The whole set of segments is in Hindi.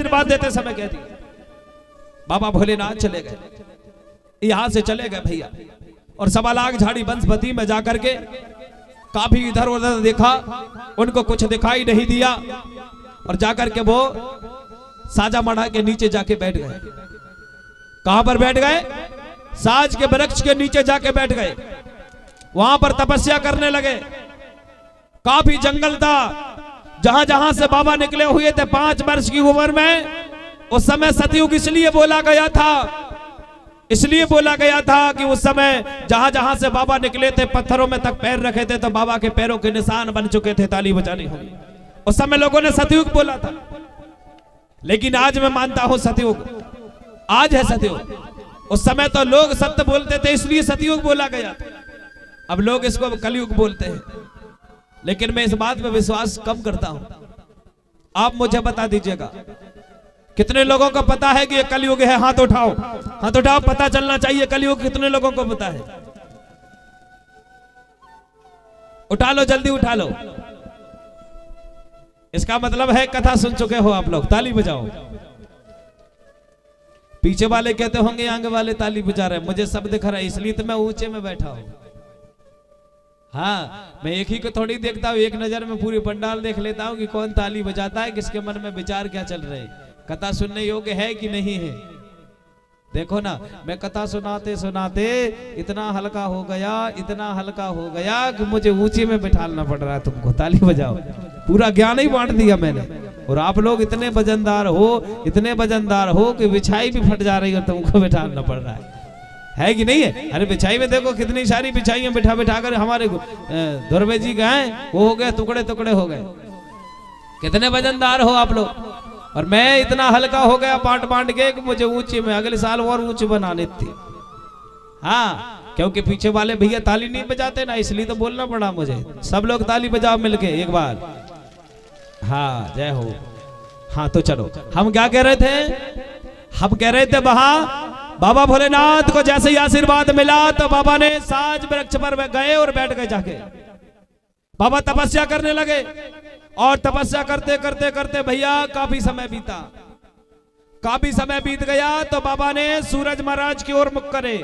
आशीर्वाद देते समय कह दिया। बाबा भोलेनाथ चले गए, यहां से चले गए भैया, और 1.25 लाख झाड़ी वंशवती में जाकर के काफी इधर उधर देखा, उनको कुछ दिखाई नहीं दिया, और जाकर के वो साजा मढ़ा के नीचे जाके बैठ गए। कहां पर बैठ गए? साज के वृक्ष के नीचे जाके बैठ गए। वहां पर तपस्या करने लगे। काफी जंगल था, जहां जहां से बाबा निकले हुए थे 5 वर्ष की उम्र में। उस समय सतयुग इसलिए बोला गया था, इसलिए बोला गया था कि उस समय जहां जहां से बाबा निकले थे पत्थरों में तक पैर रखे थे, तो बाबा के पैरों के निशान बन चुके थे। ताली बजानी होगी। उस समय लोगों ने सतयुग बोला था, लेकिन आज मैं मानता हूं सतयुग आज है सतयुग। उस समय तो लोग सत्य बोलते थे, इसलिए सतयुग बोला गया। अब लोग इसको कलयुग बोलते हैं, लेकिन मैं इस बात में विश्वास कम करता हूं। आप मुझे बता दीजिएगा, कितने लोगों को पता है कि ये कलयुग है? हाथ उठाओ, हाथ उठाओ। पता चलना चाहिए कलयुग कितने लोगों को पता है? उठा लो, जल्दी उठा लो। इसका मतलब है कथा सुन चुके हो आप लोग। ताली बजाओ। पीछे वाले कहते होंगे आगे वाले ताली बजा रहे हैं, मुझे सब दिख रहा है, इसलिए तो मैं ऊंचे में बैठा हूं। हाँ, मैं एक ही को थोड़ी देखता हूँ, एक नजर में पूरी पंडाल देख लेता हूँ कि कौन ताली बजाता है, किसके मन में विचार क्या चल रहे हैं, कथा सुनने योग्य है कि नहीं है। देखो ना, मैं कथा सुनाते सुनाते इतना हल्का हो गया, इतना हल्का हो गया कि मुझे ऊंचे में बिठालना पड़ रहा है तुमको। ताली बजाओ। पूरा ज्ञान ही बांट दिया मैंने, और आप लोग इतने वजनदार हो, इतने वजनदार हो कि बिछाई भी फट जा रही है, तुमको बिठाना पड़ रहा है कि नहीं है? अरे बिछाई में देखो कितनी सारी बिछाइयां बिठा बिठा कर हमारे धुर्वे जी का है वो हो गए, टुकड़े टुकड़े हो गए। कितने वजनदार हो आप लोग, और मैं इतना हल्का हो गया बांट बांट के कि मुझे ऊंचे में अगले साल और ऊंचे बनाने थी। हाँ, क्योंकि पीछे वाले भैया ताली नहीं बजाते ना, इसलिए तो बोलना पड़ा मुझे। सब लोग ताली बजाओ मिलके एक बार। हाँ, जय हो। हाँ तो चलो, हम क्या कह रहे थे? हम कह रहे थे वहां बाबा भोलेनाथ को जैसे ही आशीर्वाद मिला तो बाबा ने साज वृक्ष पर गए और बैठ गए जाके। बाबा तपस्या करने लगे, और तपस्या करते करते करते भैया काफी समय बीता। काफी समय बीत गया तो बाबा ने सूरज महाराज की ओर मुख करे।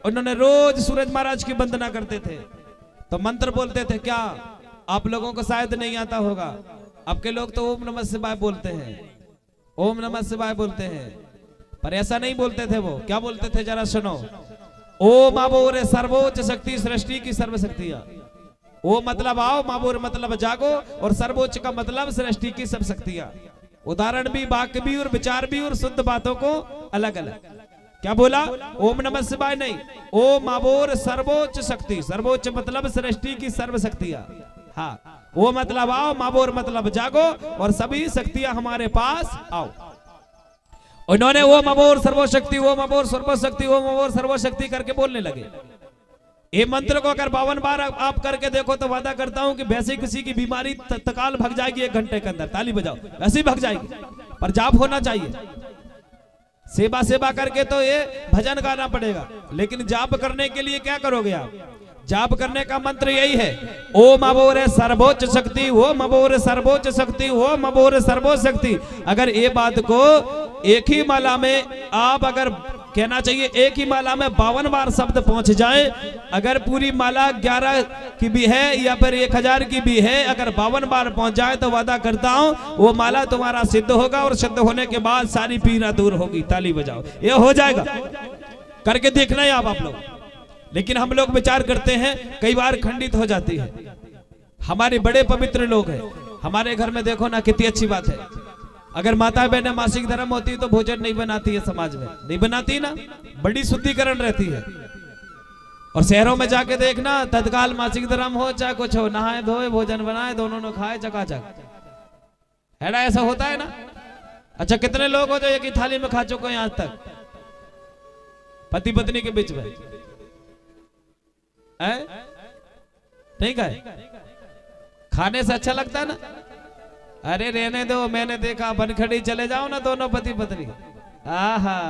उन्होंने रोज सूरज महाराज की वंदना करते थे, तो मंत्र बोलते थे। क्या आप लोगों को शायद नहीं आता होगा, आपके लोग तो ओम नमः शिवाय बोलते हैं, ओम नमः शिवाय बोलते हैं, पर ऐसा नहीं बोलते थे वो। क्या बोलते थे जरा सुनो। ओम माबोरे सर्वोच्च शक्ति सृष्टि की सर्व शक्तियां। ओ मतलब आओ, माबोर मतलब जागो, और सर्वोच्च का मतलब सृष्टि की सब शक्तियां। उदाहरण भी, वाक्य भी, और विचार भी, और शुद्ध बातों को अलग अलग। क्या बोला? ओम नमः शिवाय नहीं, ओ माबोर सर्वोच्च शक्ति। सर्वोच्च मतलब सृष्टि की सर्व शक्तियां। हाँ, वो मतलब आओ, माबोर मतलब जागो, और सभी शक्तियां हमारे पास आओ। उन्होंने ओम अबोर सर्वशक्ति, ओम अबोर सर्वशक्ति, ओम अबोर सर्वशक्ति करके बोलने लगे। ये मंत्र को अगर 52 बार आप करके देखो तो वादा करता हूं कि वैसे किसी की बीमारी तत्काल भाग जाएगी 1 घंटे के अंदर। ताली बजाओ। वैसे ही भाग जाएगी, पर जाप होना चाहिए। सेवा सेवा करके तो ये भजन गाना पड़ेगा, लेकिन जाप करने के लिए क्या करोगे आप? जाप करने का मंत्र यही है, ओम अबोरे सर्वोच्च शक्ति, ओम अबोरे सर्वोच्च शक्ति, ओम अबोरे सर्वोच्च शक्ति। अगर ये बात को एक ही माला में आप अगर कहना चाहिए, एक ही माला में 52 बार शब्द पहुंच जाए, अगर पूरी माला 11 की भी है या फिर 1000 की भी है, अगर 52 बार पहुंच जाए तो वादा करता हूं वो माला तुम्हारा सिद्ध होगा, और सिद्ध होने के बाद सारी पीड़ा दूर होगी। ताली बजाओ। ये हो जाएगा, करके देखना है आप लोग। लेकिन हम लोग विचार करते हैं, कई बार खंडित हो जाती है। हमारे बड़े पवित्र लोग हैं, हमारे घर में देखो ना कितनी अच्छी बात है। अगर माता बहनें मासिक धर्म होती तो भोजन नहीं बनाती है, समाज में नहीं बनाती ना, बड़ी शुद्धिकरण रहती है। और शहरों में जाके देखना, तत्काल मासिक धर्म हो चाहे कुछ हो, नहाए धोए भोजन बनाए, दोनों ने खाए चकाचक, है ना? ऐसा होता है ना? अच्छा, कितने लोग हो जो एक ही थाली में खा चुके हैं आज तक, पति पत्नी के बीच में? नहीं खाए? खाने से अच्छा लगता है ना? अरे रहने दो, मैंने देखा बनखड़ी चले जाओ ना दोनों पति पत्नी, आहा,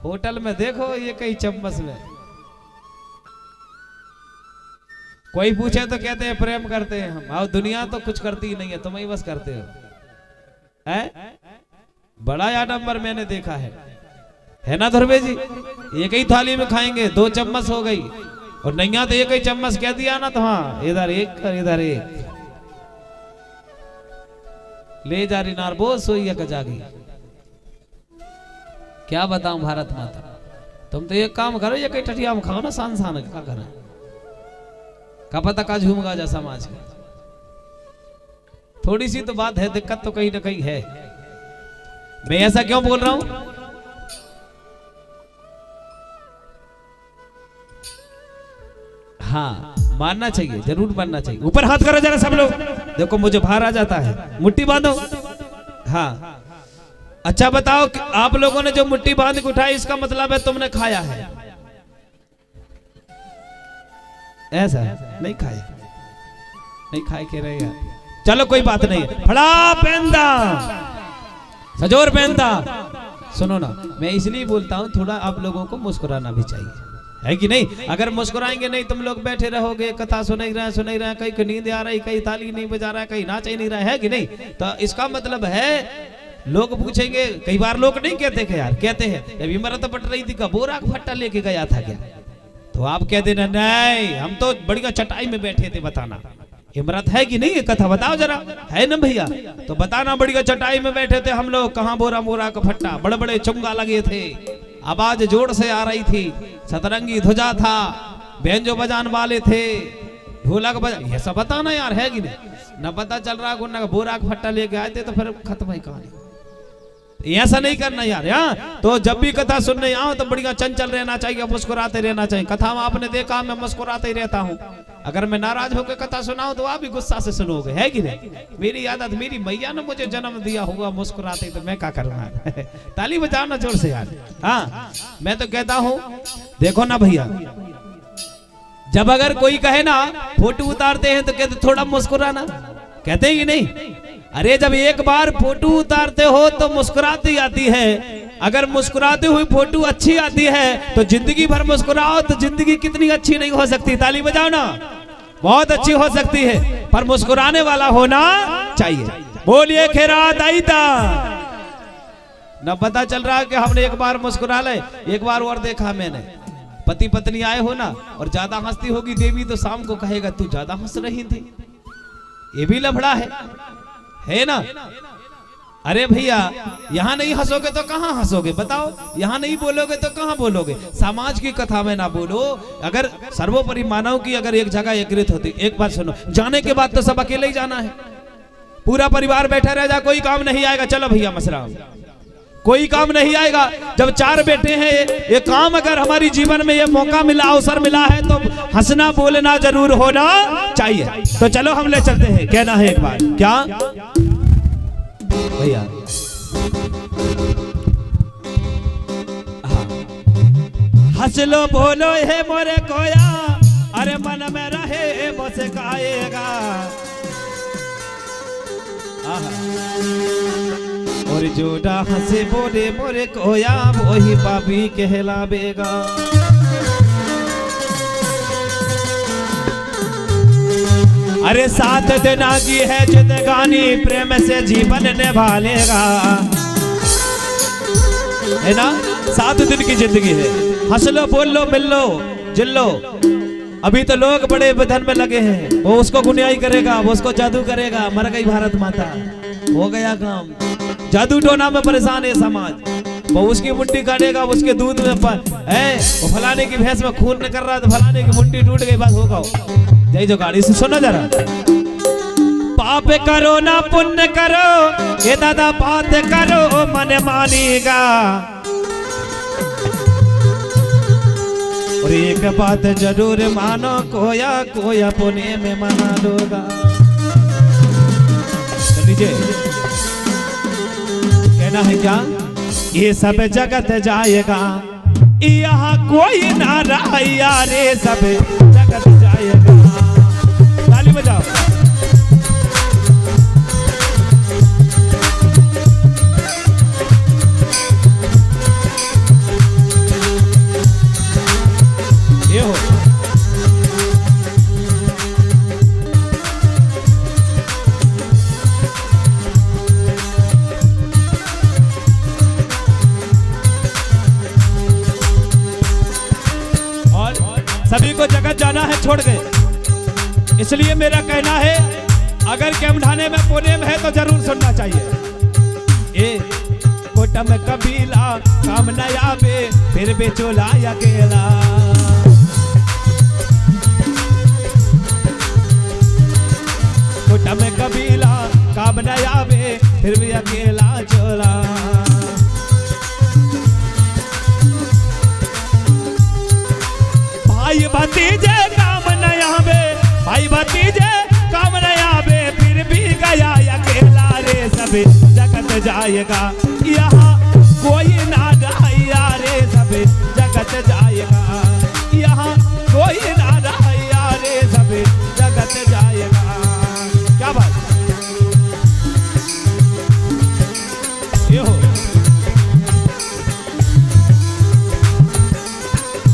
होटल में देखो ये कई चम्मच में। कोई पूछे तो कहते हैं प्रेम करते हैं हम, और दुनिया तो कुछ करती ही नहीं है, तुम ही बस करते हो। बड़ा आडंबर मैंने देखा है ना धुरवे जी। एक ही थाली में खाएंगे, 2 चम्मच हो गई, और नैया तो एक ही चम्मच कह दिया ना, तो हाँ इधर एक इधर एक ले जा रही नार बोझ सोई जागी। क्या बताऊं भारत माता, तुम तो एक काम करो, ये कई टटिया में खाओ ना, सान क्या करें, का पता का झूमगा जा समाज का। थोड़ी सी तो बात है, दिक्कत तो कहीं ना कहीं है। मैं ऐसा क्यों बोल रहा हूं? हाँ, मानना चाहिए, जरूर मानना चाहिए। ऊपर हाथ करो जरा सब लोग, देखो मुझे बाहर आ जाता है। मुट्ठी बांधो। हाँ, अच्छा बताओ कि आप लोगों ने जो मुट्ठी बांध के उठाई, इसका मतलब है तुमने खाया है? ऐसा नहीं खाया, नहीं खाए के रहेगा। चलो कोई बात नहीं, फड़ा पहनता सजोर पहनता। सुनो ना, मैं इसलिए बोलता हूँ थोड़ा आप लोगों को मुस्कुराना भी चाहिए, है कि नहीं? अगर मुस्कुराएंगे नहीं, तुम लोग बैठे रहोगे, कथा सुन ही रहे, कहीं नींद आ रही, कहीं ताली नहीं बजा रहा है, कहीं नाच ही नहीं रहा है कि नहीं? तो इसका मतलब है लोग पूछेंगे, कई बार लोग नहीं कहते कि यार, कहते हैं जब इमरत पट रही थी, का बोरा का फट्टा लेके गया था क्या? तो आप कहते ना, नहीं हम तो बढ़िया चटाई में बैठे थे। बताना इमरत है कि नहीं? कथा बताओ जरा, है ना भैया? तो बताना, बढ़िया चटाई में बैठे थे हम लोग, कहाँ बोरा मोरा का फट्टा, बड़े बड़े चुंगा लगे थे, आवाज जोर से आ रही थी, सतरंगी ध्वजा था, बैंजो बजान वाले थे, ढोलक बजा, ये सब बताना यार, है कि नहीं? न पता चल रहा गुन्ना बोरा का फट्टा लेके आए थे, तो फिर खत्म भाई कहानी। ऐसा नहीं करना यार। यहाँ तो जब भी कथा सुनने आओ तो बढ़िया चंचल रहना चाहिए, मुस्कुराते रहना चाहिए। कथा में आपने देखा मैं मुस्कुराते ही रहता हूँ। अगर मैं नाराज होकर कथा सुनाऊं तो आप भी गुस्सा से सुनोगे, है कि नहीं? मेरी आदत, मेरी मैया ने मुझे जन्म दिया हुआ मुस्कुराते, तो मैं क्या करूँगा? ताली बजाओ ना जोर से यार। हाँ, मैं तो कहता हूँ, देखो ना भैया, जब अगर कोई कहे ना फोटो उतारते हैं तो कहते थोड़ा मुस्कुराना, कहते हैं कि नहीं? अरे जब एक बार फोटो उतारते हो तो मुस्कुराती आती है। अगर मुस्कुराते हुए फोटो अच्छी आती है तो जिंदगी भर मुस्कुराओ तो जिंदगी कितनी अच्छी नहीं हो सकती? ताली बजाओ ना, बहुत अच्छी हो सकती है, पर मुस्कुराने वाला होना चाहिए। बोलिए खैरात आईता। न पता चल रहा कि हमने एक बार मुस्कुरा ले। एक बार और देखा मैंने, पति पत्नी आए हो ना और ज्यादा हंसती होगी देवी तो शाम को कहेगा तू ज्यादा हंस रही थी। ये भी लफड़ा है ना? अरे भैया, यहाँ नहीं हंसोगे तो कहाँ हंसोगे? बताओ, यहाँ नहीं बोलोगे तो कहाँ बोलोगे? समाज की कथा में ना बोलो। अगर सर्वोपरि मानव की अगर एक जगह एकत्रित होती, एक बात सुनो, जाने के बाद तो सब अकेले ही जाना है, पूरा परिवार बैठा रह जा, कोई काम नहीं आएगा। चलो भैया मसराम, कोई काम नहीं आएगा। जब 4 बेटे हैं, ये काम अगर हमारी जीवन में ये मौका मिला, अवसर मिला है, तो हंसना बोलना जरूर होना चाहिए। तो चलो हम ले चलते हैं, कहना है एक बार क्या भैया? हंस लो बोलो हे मोरे कोया, अरे मन में रहे मुस्काएगा। और जोड़ा हंसे बोले मोरे कोया, वही पापी कहलावेगा। अरे 7 दिन की है जिंदगानी, प्रेम से जीवन निभा लेगा, है ना? 7 दिन की जिंदगी है, हंस लो बोल लो मिल लो जिल लो। अभी तो लोग बड़े बंधन में लगे हैं, वो उसको गुनियाई करेगा, वो उसको जादू करेगा। मर गई भारत माता, हो गया काम। जादू टोना में परेशान है समाज। वो उसकी मुट्ठी काटेगा, उसके दूध में है, वो फलाने की भैंस में खून निकल रहा है तो फलाने की मुट्ठी टूट गई, बात होगा। जय जो गाड़ी से सुनो जरा, पाप करो ना पुण्य करो, ये दादा बात करो मन मानेगा। और एक बात जरूर मानो, कोया कोया पुण्य में मना लोगा। कहना है क्या? ये सब जगत जाएगा, यहाँ कोई ना रहा यारे, सब जगत जाएगा। ताली बजाओ। ये हो सभी को जगत जाना है छोड़ गए। इसलिए मेरा कहना है अगर केमढाने में पुणे में है तो जरूर सुनना चाहिए। ए कोटम कबीला काम न आवे फिर बेचोला अकेला। कोटम कबीला काम न आवे फिर भी अकेला चोला। भाई भतीजे काम न आवे, भाई भतीजे काम न आवे फिर भी गया अकेला रे। सभी जगत जाएगा यहाँ कोई ना जाया रे, सभी जगत जाए